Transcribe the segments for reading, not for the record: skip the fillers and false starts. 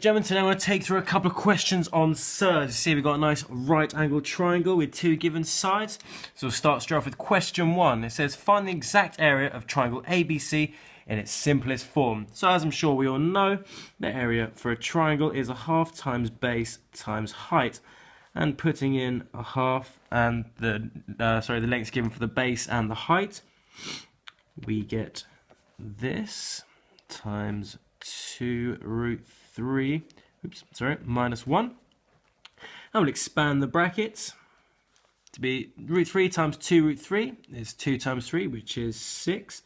and gentlemen, today I'm going to take through a couple of questions on Surds. See, we've got a nice right angled triangle with two given sides. So we'll start straight off with question 1. It says, find the exact area of triangle ABC in its simplest form. So as I'm sure we all know, the area for a triangle is a half times base times height. And putting in a half and the length given for the base and the height, we get this times 2 root 3, minus 1. And we'll expand the brackets to be root 3 times 2 root 3 is 2 times 3, which is 6,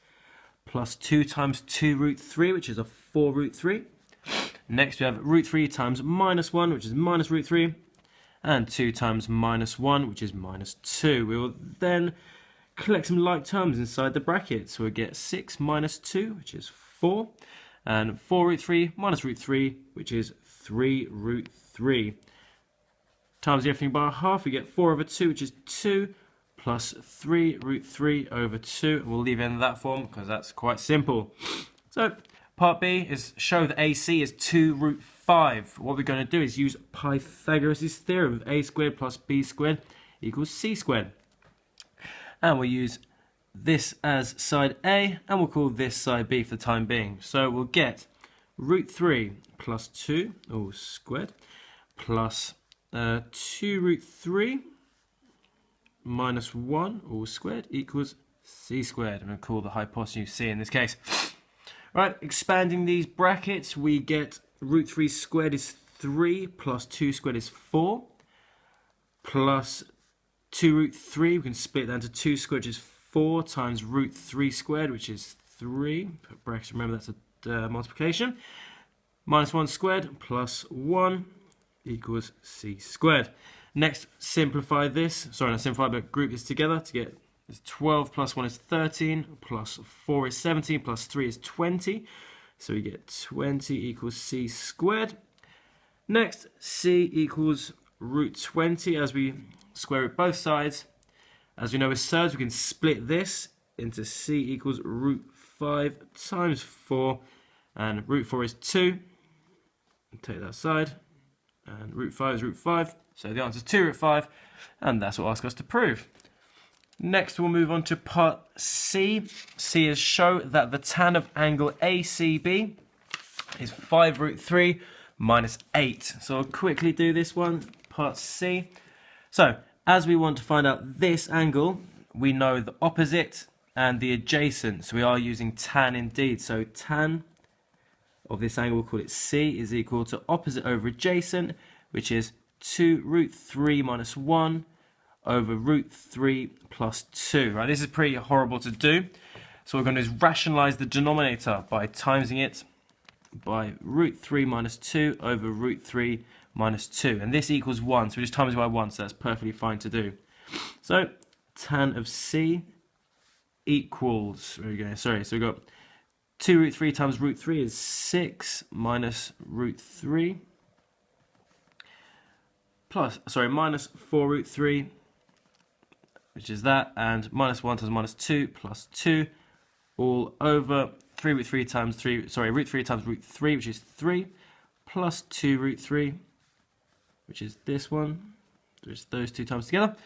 plus 2 times 2 root 3, which is a 4 root 3. Next we have root 3 times minus 1, which is minus root 3, and 2 times minus 1, which is minus 2. We will then collect some like terms inside the bracket. So we'll get 6 minus 2, which is 4, and 4 root 3 minus root 3, which is 3 root 3. Times everything by a half, we get 4 over 2, which is 2, plus 3 root 3 over 2. And we'll leave it in that form because that's quite simple. So part B is show that AC is 2 root 5. What we're going to do is use Pythagoras' theorem of a squared plus b squared equals c squared. And we'll use this as side A, and we'll call this side B for the time being. So we'll get root 3 plus 2, all squared, plus 2 root 3 minus 1, all squared, equals c squared. I'm going to call the hypotenuse c in this case. Right, expanding these brackets, we get root 3 squared is 3, plus 2 squared is 4, plus 2 root 3, we can split that into 2 squared, which is 4 times root 3 squared, which is 3. Put brackets, remember that's a multiplication. Minus 1 squared plus 1 equals c squared. Next, simplify this. Sorry, not simplify, but group this together to get 12 plus 1 is 13, plus 4 is 17, plus 3 is 20. So we get 20 equals c squared. Next, c equals root 20 as we square root both sides. As we know with surds, we can split this into c equals root 5 times 4, and root 4 is 2. Take that side, and root 5 is root 5. So the answer is 2 root 5, and that's what asks us to prove. Next, we'll move on to part C. C is show that the tan of angle ACB is 5 root 3 minus 8. So I'll quickly do this one, part C. So, as we want to find out this angle, we know the opposite and the adjacent. So we are using tan indeed. So tan of this angle, we'll call it C, is equal to opposite over adjacent, which is 2 root 3 minus 1 over root 3 plus 2. Right, this is pretty horrible to do. So what we're going to do is rationalize the denominator by timesing it by root 3 minus 2 over root 3 minus 2. And this equals 1, so we just times it by 1, so that's perfectly fine to do. So tan of C equals, where are we going? Sorry, so we've got 2 root 3 times root 3 is 6 minus root 3 plus, minus 4 root 3, which is that, and minus 1 times minus 2 plus 2, all over 3 root 3 times 3, root 3 times root 3, which is 3, plus 2 root 3, which is this one, just those two times together.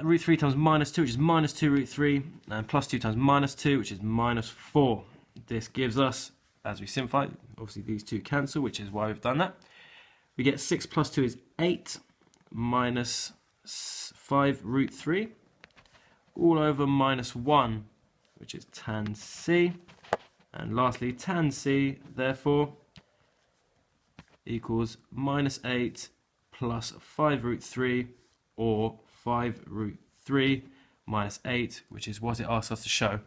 Root 3 times minus 2, which is minus 2 root 3, and plus 2 times minus 2, which is minus 4. This gives us, as we simplify, obviously these two cancel, which is why we've done that. We get 6 plus 2 is 8, minus 5 root 3, all over minus 1, which is tan C. And lastly, tan C, therefore, equals minus 8 plus 5 root 3, or 5 root 3 minus 8, which is what it asks us to show.